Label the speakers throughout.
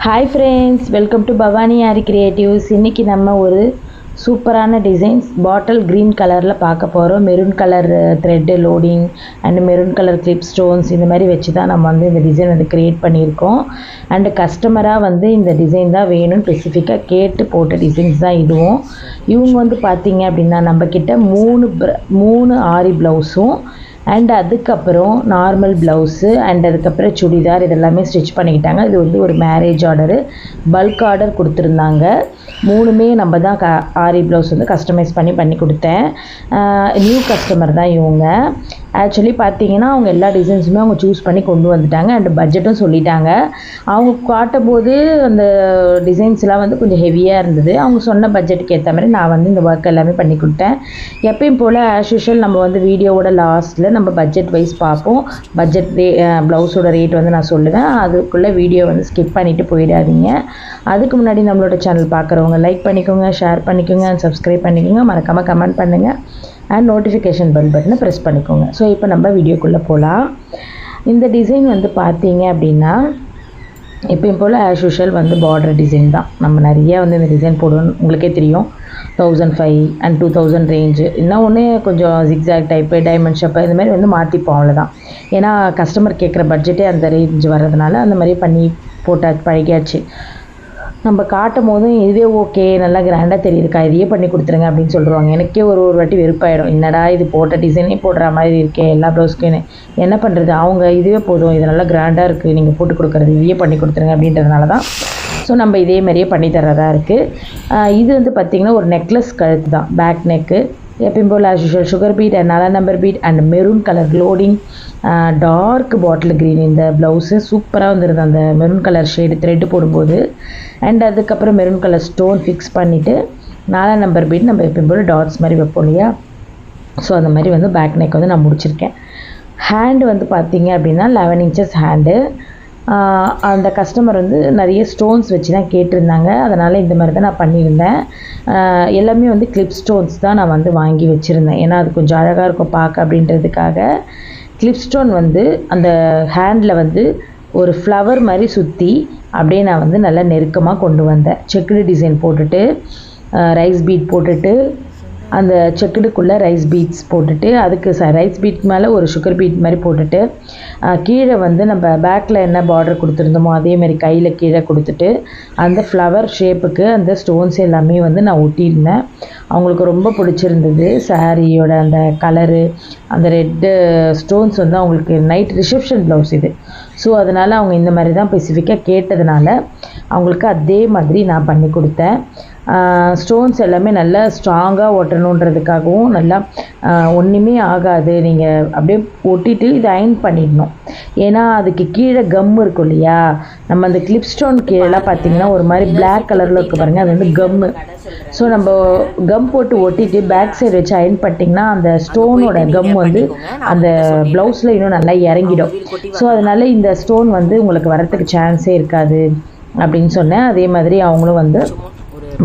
Speaker 1: Hi friends, welcome to Bhavani aari creatives. இன்றைக்கி நம்ம ஒரு சூப்பரான டிசைன்ஸ் பாட்டில் க்ரீன் கலரில் பார்க்க போகிறோம். Maroon colour thread loading and maroon colour clip stones இந்த மாதிரி வச்சு தான் நம்ம வந்து இந்த டிசைன் வந்து க்ரியேட் பண்ணியிருக்கோம். அண்டு கஸ்டமராக வந்து இந்த டிசைன் தான் வேணும்னு ஸ்பெசிஃபிக்காக கேட்டு போட்ட டிசைன்ஸ் தான் இதுவும். இவங்க வந்து பார்த்திங்க அப்படின்னா நம்மக்கிட்ட மூணு ஆரி ப்ளவுஸும் அண்ட் அதுக்கப்புறம் நார்மல் ப்ளவுஸு அண்ட் அதுக்கப்புறம் சுடிதார் இதெல்லாமே ஸ்டிச் பண்ணிக்கிட்டாங்க. இது வந்து ஒரு மேரேஜ் ஆர்டரு, பல்க் ஆர்டர் கொடுத்துருந்தாங்க. மூணுமே நம்ம தான் ஆரி ப்ளவுஸ் வந்து கஸ்டமைஸ் பண்ணி கொடுத்தேன். நியூ கஸ்டமர் தான் இவங்க. ஆக்சுவலி பார்த்தீங்கன்னா அவங்க எல்லா டிசைன்ஸுமே அவங்க சூஸ் பண்ணி கொண்டு வந்துட்டாங்க அண்ட் பட்ஜெட்டும் சொல்லிட்டாங்க. அவங்க காட்டும் போது அந்த டிசைன்ஸ்லாம் வந்து கொஞ்சம் ஹெவியாக இருந்தது. அவங்க சொன்ன பட்ஜெட்டுக்கு ஏற்ற மாதிரி நான் வந்து இந்த ஒர்க் எல்லாமே பண்ணி கொடுத்தேன். எப்பயும் போல் ஆஸ் யூஷுவல் நம்ம வந்து வீடியோவோட லாஸ்ட்டில் நம்ம பட்ஜெட் வைஸ் பார்ப்போம். பட்ஜெட் ப்ளவுஸோட ரேட் வந்து நான் சொல்லுவேன். அதுக்குள்ளே வீடியோ வந்து ஸ்கிப் பண்ணிவிட்டு போயிடாதீங்க. அதுக்கு முன்னாடி நம்மளோட சேனல் பார்க்குறவங்க லைக் பண்ணிக்கோங்க, ஷேர் பண்ணிக்கோங்க அண்ட் சப்ஸ்கிரைப் பண்ணிக்கோங்க. மறக்காமல் கமெண்ட் பண்ணுங்கள் அண்ட் நோட்டிஃபிகேஷன் பெல் பட்டனை ப்ரெஸ் பண்ணிக்கோங்க. ஸோ இப்போ நம்ம வீடியோக்குள்ளே போகலாம். இந்த டிசைன் வந்து பார்த்தீங்க அப்படின்னா எப்பயும் போல் ஆஸ் யூஷுவல் வந்து பார்டர் டிசைன் தான். நம்ம நிறைய வந்து இந்த டிசைன் போடுவோம், உங்களுக்கே தெரியும். 1005 அண்ட் 2000 ரேஞ்சு. இன்னும் ஒன்று கொஞ்சம் ஜிக்ஸாக் டைப்பு, டைமண்ட் ஷேப்பு இந்த மாதிரி வந்து மாற்றிப்போம், அவ்வளோதான். ஏன்னா கஸ்டமர் கேட்குற பட்ஜெட்டே அந்த ரேஞ்சு வர்றதுனால அந்த மாதிரி பண்ணி போட்டாச்சு, பழகியாச்சு. நம்ம காட்டும் போதும் இதுவே ஓகே, நல்லா கிராண்டாக தெரியுதுக்கா, இதையே பண்ணி கொடுத்துருங்க அப்படின்னு சொல்லுவாங்க. எனக்கே ஒரு வாட்டி வெறுப்பாயிடும், என்னடா இது போட்ட டிசைனே போடுற மாதிரி இருக்கே எல்லா ப்ளவுஸ்க்குன்னு. என்ன பண்ணுறது, அவங்க இதுவே போதும், இது நல்லா கிராண்டாக இருக்குது, நீங்கள் போட்டு கொடுக்குறது இதையே பண்ணி கொடுத்துருங்க அப்படின்றதுனால தான் ஸோ நம்ம இதே மாதிரியே பண்ணி தர்றதா இருக்குது. இது வந்து பார்த்திங்கன்னா ஒரு நெக்லஸ் கழுத்து தான், பேக் நெக்கு. எப்பயும் போல் as usual sugar bead and 4 number bead and maroon colour loading, dark bottle green. இந்த ப்ளவுஸு சூப்பராக வந்துடுது அந்த மெரூன் கலர் ஷேடு த்ரெட்டு போடும்போது. அண்ட் அதுக்கப்புறம் மெரூன் கலர் ஸ்டோன் ஃபிக்ஸ் பண்ணிவிட்டு 4 நம்பர் பீட் நம்ம எப்பயும் போல் டாட்ஸ் மாதிரி வைப்போம் இல்லையா. ஸோ அந்த மாதிரி வந்து பேக் நெக் வந்து நான் முடிச்சிருக்கேன். ஹேண்டு வந்து பார்த்திங்க அப்படின்னா 11 இன்ச்சஸ் ஹேண்டு. அந்த கஸ்டமர் வந்து நிறைய ஸ்டோன்ஸ் வச்சு தான் கேட்டிருந்தாங்க, அதனால் இந்த மாதிரி தான் நான் பண்ணியிருந்தேன். எல்லாமே வந்து கிளிப் ஸ்டோன்ஸ் தான் நான் வந்து வாங்கி வச்சுருந்தேன், ஏன்னா அது கொஞ்சம் அழகாக இருக்கும் பார்க்க அப்படின்றதுக்காக. கிளிப் ஸ்டோன் வந்து அந்த ஹேண்டில் வந்து ஒரு ஃப்ளவர் மாதிரி சுற்றி அப்படியே நான் வந்து நல்லா நெருக்கமாக கொண்டு வந்தேன். செக்குடு டிசைன் போட்டுட்டு ரைஸ் பீட் போட்டுட்டு அந்த செக்குடுக்குள்ளே ரைஸ் பீட்ஸ் போட்டுட்டு அதுக்கு ரைஸ் பீட் மேலே ஒரு சுகர் பீட் மாதிரி போட்டுட்டு கீழே வந்து நம்ம பேக்கில் என்ன பார்டர் கொடுத்துருந்தோமோ அதேமாரி கையில் கீழே கொடுத்துட்டு அந்த ஃப்ளவர் ஷேப்புக்கு அந்த ஸ்டோன்ஸ் எல்லாமே வந்து நான் ஒட்டியிருந்தேன். அவங்களுக்கு ரொம்ப பிடிச்சிருந்தது சாரியோட அந்த கலரு, அந்த ரெட்டு ஸ்டோன்ஸ் வந்து அவங்களுக்கு நைட் ரிசப்ஷன் ப்ளவுஸ் இது. ஸோ அதனால் அவங்க இந்த மாதிரி தான் ஸ்பெசிஃபிக்காக கேட்டதுனால அவங்களுக்கு அதே மாதிரி நான் பண்ணி கொடுத்தேன். ஸ்டோன்ஸ் எல்லாமே நல்லா ஸ்ட்ராங்காக ஒட்டணுன்றதுக்காகவும் நல்லா ஒன்றுமே ஆகாது, நீங்கள் அப்படியே ஒட்டிட்டு இதை அயன் பண்ணிடணும். ஏன்னா அதுக்கு கீழே கம் இருக்கும் இல்லையா, நம்ம அந்த கிளிப் ஸ்டோன் கீழெல்லாம் பார்த்திங்கன்னா ஒரு மாதிரி பிளாக் கலரில் இருக்குது பாருங்கள், அது வந்து கம்மு. ஸோ நம்ம கம் போட்டு ஒட்டிட்டு பேக் சைடு வச்சு அயன் பண்ணிட்டிங்கன்னா அந்த ஸ்டோனோட கம் வந்து அந்த ப்ளவுஸில் இன்னும் நல்லா இறங்கிடும். ஸோ அதனால் இந்த ஸ்டோன் வந்து உங்களுக்கு வரத்துக்கு சான்ஸே இருக்காது அப்படின்னு சொன்னேன். அதே மாதிரி அவங்களும் வந்து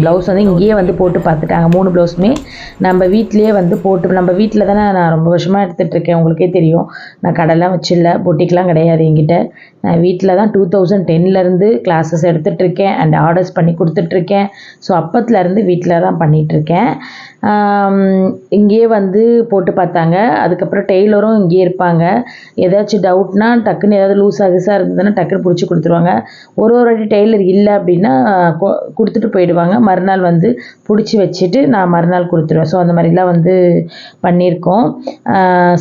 Speaker 1: ப்ளவுஸ் வந்து இங்கேயே வந்து போட்டு பார்த்துட்டாங்க. 3 ப்ளவுஸுமே நம்ம வீட்லேயே வந்து போட்டு, நம்ம வீட்டில் தானே நான் ரொம்ப வருஷமாக எடுத்துகிட்ருக்கேன், உங்களுக்கே தெரியும். நான் கடைலாம் வச்சில்ல, பொட்டிக்கெலாம் கிடையாது என்கிட்ட. நான் வீட்டில் தான் 2010லேருந்து கிளாஸஸ் எடுத்துகிட்ருக்கேன் அண்ட் ஆர்டர்ஸ் பண்ணி கொடுத்துட்ருக்கேன். ஸோ அப்பத்துலேருந்து வீட்டில் தான் பண்ணிகிட்ருக்கேன். இங்கேயே வந்து போட்டு பார்த்தாங்க. அதுக்கப்புறம் டெய்லரும் இங்கேயே இருப்பாங்க. ஏதாச்சும் டவுட்னா டக்குன்னு ஏதாவது லூஸாக இருந்ததுன்னா டக்குன்னு பிடிச்சி கொடுத்துருவாங்க. ஒரு வாட்டி டெய்லர் இல்லை அப்படின்னா கொடுத்துட்டு போயிடுவாங்க. மறுநாள் வந்து பிடிச்சி வச்சுட்டு நான் மறுநாள் கொடுத்துருவேன். ஸோ அந்த மாதிரிலாம் வந்து பண்ணியிருக்கோம்.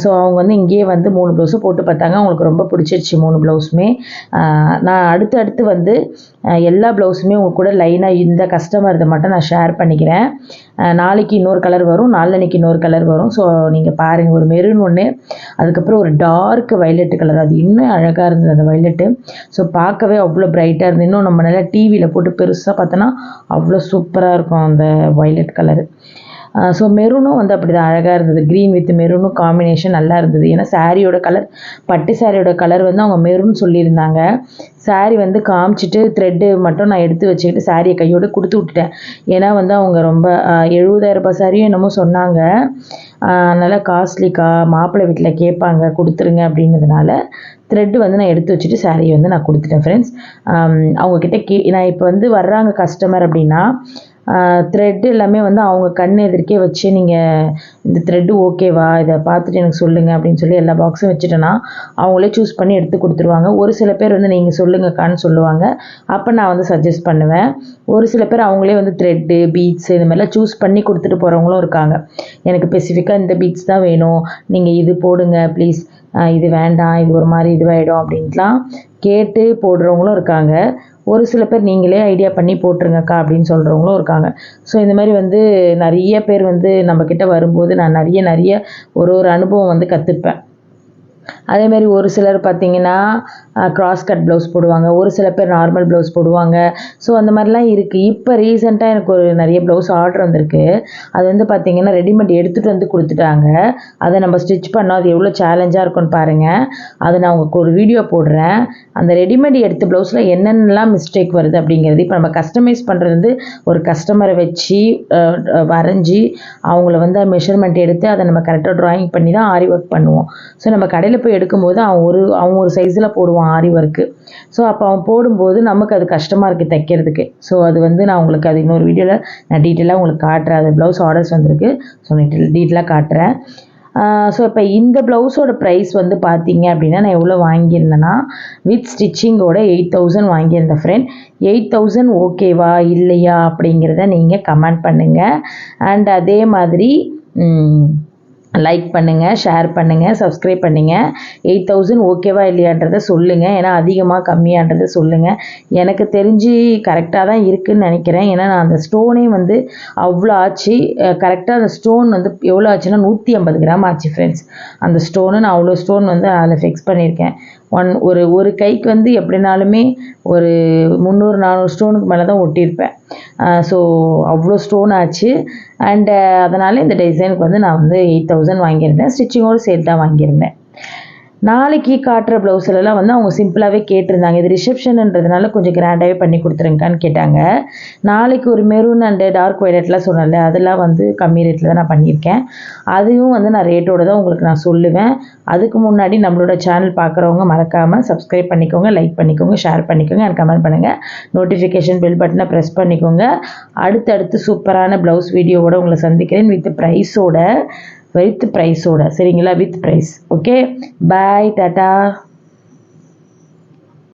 Speaker 1: ஸோ அவங்க வந்து இங்கேயே வந்து 3 ப்ளவுஸும் போட்டு பார்த்தாங்க. அவங்களுக்கு ரொம்ப பிடிச்சிருச்சு 3 ப்ளவுஸுமே. நான் அடுத்து வந்து எல்லா ப்ளவுஸுமே உங்கள் கூட லைனாக இந்த கஸ்டமர் இதை மட்டும் நான் ஷேர் பண்ணிக்கிறேன். நாளைக்கு இன்னொரு கலர் வரும், நாளன்னைக்கு இன்னொரு கலர் வரும். ஸோ நீங்கள் பாருங்கள், ஒரு மெரூன் ஒன்று, அதுக்கப்புறம் ஒரு டார்க் வைலட் கலர், அது இன்னும் அழகாக இருந்தது அந்த வைலட்டு. ஸோ பார்க்கவே அவ்வளோ பிரைட்டாக இருந்தது. இன்னும் நம்ம நல்லா டிவியில் போட்டு பெருசாக பார்த்தோன்னா அவ்வளோ சூப்பராக இருக்கும் அந்த வைலட் கலரு. ஸோ மெரூனும் வந்து அப்படி தான் அழகாக இருந்தது. க்ரீன் வித் மெரூனும் காம்பினேஷன் நல்லா இருந்தது. ஏன்னா சாரியோட கலர், பட்டு சாரியோட கலர் வந்து அவங்க மெரூன் சொல்லியிருந்தாங்க. சாரி வந்து காமிச்சிட்டு த்ரெட்டு மட்டும் நான் எடுத்து வச்சுக்கிட்டு சாரியை கையோடு கொடுத்து விட்டுட்டேன். ஏன்னா வந்து அவங்க ரொம்ப 70,000 ரூபாய் சாரியும் என்னமோ சொன்னாங்க. நல்லா காஸ்ட்லிக்கா, மாப்பிள்ளை வீட்டில் கேட்பாங்க கொடுத்துருங்க அப்படிங்கிறதுனால த்ரெட்டு வந்து நான் எடுத்து வச்சுட்டு சாரியை வந்து நான் கொடுத்துட்டேன் ஃப்ரெண்ட்ஸ். அவங்கக்கிட்ட நான் இப்போ வந்து வர்றாங்க கஸ்டமர் அப்படின்னா த்ரெட்டு எல்லாமே வந்து அவங்க கண் எதிர்க்கே வச்சு நீங்கள் இந்த த்ரெட்டு ஓகேவா, இதை பார்த்துட்டு எனக்கு சொல்லுங்கள் அப்படின்னு சொல்லி எல்லா பாக்ஸும் வச்சுட்டேன்னா அவங்களே சூஸ் பண்ணி எடுத்து கொடுத்துருவாங்க. ஒரு சில பேர் வந்து நீங்கள் சொல்லுங்கக்கான்னு சொல்லுவாங்க, அப்போ நான் வந்து சஜஸ்ட் பண்ணுவேன். ஒரு சில பேர் அவங்களே வந்து த்ரெட்டு, பீட்ஸு இது மாதிரிலாம் சூஸ் பண்ணி கொடுத்துட்டு போகிறவங்களும் இருக்காங்க. எனக்கு ஸ்பெசிஃபிக்காக இந்த பீட்ஸ் தான் வேணும், நீங்கள் இது போடுங்க ப்ளீஸ், இது வேண்டாம், இது ஒரு மாதிரி இதுவாகிடும் அப்படின்ட்டுலாம் கேட்டு போடுறவங்களும் இருக்காங்க. ஒரு சில பேர் நீங்களே ஐடியா பண்ணி போட்டுருங்கக்கா அப்படின்னு சொல்கிறவங்களும் இருக்காங்க. ஸோ இந்த மாதிரி வந்து நிறைய பேர் வந்து நம்மக்கிட்ட வரும்போது நான் நிறைய ஒரு அனுபவம் வந்து கற்றுப்பேன். அதேமாதிரி ஒரு சிலர் பார்த்திங்கன்னா க்ராஸ் கட் ப்ளவுஸ் போடுவாங்க, ஒரு சில பேர் நார்மல் ப்ளவுஸ் போடுவாங்க. ஸோ அந்த மாதிரிலாம் இருக்குது. இப்போ ரீசெண்டாக எனக்கு ஒரு நிறைய ப்ளவுஸ் ஆர்டர் வந்திருக்கு. அது வந்து பார்த்திங்கன்னா ரெடிமேட் எடுத்துகிட்டு வந்து கொடுத்துட்டாங்க. அதை நம்ம ஸ்டிச் பண்ணோம், அது எவ்வளோ சேலஞ்சாக இருக்குன்னு பாருங்கள். அதை நான் உங்களுக்கு ஒரு வீடியோ போடுறேன். அந்த ரெடிமேட் எடுத்த ப்ளவுஸில் என்னென்னலாம் மிஸ்டேக் வருது அப்படிங்கிறது. இப்போ நம்ம கஸ்டமைஸ் பண்ணுறது வந்து ஒரு கஸ்டமரை வச்சு வரைஞ்சி அவங்கள வந்து மெஷர்மெண்ட் எடுத்து அதை நம்ம கரெக்டாக ட்ராயிங் பண்ணி தான் ஆரி ஒர்க் பண்ணுவோம். ஸோ நம்ம கடையில் போய் எடுக்கும்போது அவன் ஒரு சைஸில் போடுவான் ஆரி ஒர்க்கு. ஸோ அப்போ அவன் போடும்போது நமக்கு அது கஷ்டமாக இருக்குது தைக்கிறதுக்கு. ஸோ அது வந்து நான் உங்களுக்கு அது இன்னொரு வீடியோவில் நான் டீட்டெயிலாக உங்களுக்கு காட்டுறேன். அது ப்ளவுஸ் ஆர்டர்ஸ் வந்திருக்கு, ஸோ டீட்டெயிலாக காட்டுறேன். ஸோ இப்போ இந்த ப்ளவுஸோட ப்ரைஸ் வந்து பார்த்தீங்க அப்படின்னா நான் எவ்வளோ வாங்கியிருந்தேன்னா வித் ஸ்டிச்சிங்கோட 8000 வாங்கியிருந்தேன் ஃப்ரெண்ட். 8000 ஓகேவா இல்லையா அப்படிங்கிறத நீங்கள் கமெண்ட் பண்ணுங்கள். அண்ட் அதே மாதிரி லைக் பண்ணுங்கள், ஷேர் பண்ணுங்கள், சப்ஸ்கிரைப் பண்ணுங்கள். 8000 ஓகேவா இல்லையான்றதை சொல்லுங்கள். ஏன்னா அதிகமாக கம்மியான்றதை சொல்லுங்கள். எனக்கு தெரிஞ்சு கரெக்டாக தான் இருக்குதுன்னு நினைக்கிறேன். ஏன்னா நான் அந்த ஸ்டோனே வந்து அவ்வளோ ஆச்சு. கரெக்டாக அந்த ஸ்டோன் வந்து எவ்வளோ ஆச்சுன்னா 150 கிராம் ஆச்சு ஃப்ரெண்ட்ஸ். அந்த ஸ்டோனு நான் அவ்வளோ ஸ்டோன் வந்து அதில் ஃபிக்ஸ் பண்ணியிருக்கேன். ஒரு கைக்கு வந்து எப்படினாலுமே ஒரு 300-400 ஸ்டோனுக்கு மேலே தான் ஒட்டியிருப்பேன். ஸோ அவ்வளோ ஸ்டோன் ஆச்சு. அண்டு அதனால் இந்த டிசைனுக்கு வந்து நான் வந்து 8000 வாங்கியிருந்தேன். ஸ்டிச்சிங்கோடு சேர்த்து தான் வாங்கியிருந்தேன். நாளைக்கு காட்டுற ப்ளவுஸ்லலாம் வந்து அவங்க சிம்பிளாகவே கேட்டிருந்தாங்க. இது ரிசப்ஷன்ன்றதுனால கொஞ்சம் கிராண்டாகவே பண்ணி கொடுத்துருங்கன்னு கேட்டாங்க. நாளைக்கு ஒரு மெரூன் அண்டு டார்க் வைலட்லாம் சொன்னேன்ல, அதெல்லாம் வந்து கம்மி ரேட்டில் தான் நான் பண்ணியிருக்கேன். அதுவும் வந்து நான் ரேட்டோடு தான் உங்களுக்கு நான் சொல்லுவேன். அதுக்கு முன்னாடி நம்மளோட சேனல் பார்க்குறவங்க மறக்காமல் சப்ஸ்கிரைப் பண்ணிக்கோங்க, லைக் பண்ணிக்கோங்க, ஷேர் பண்ணிக்கோங்க, அண்ட் கமெண்ட் பண்ணுங்கள். நோட்டிஃபிகேஷன் பெல் பட்டனை ப்ரெஸ் பண்ணிக்கோங்க. அடுத்தடுத்து சூப்பரான ப்ளவுஸ் வீடியோவோடு உங்களை சந்திக்கிறேன் வித் ப்ரைஸோட சரிங்களா? With prize. Okay, bye, tata.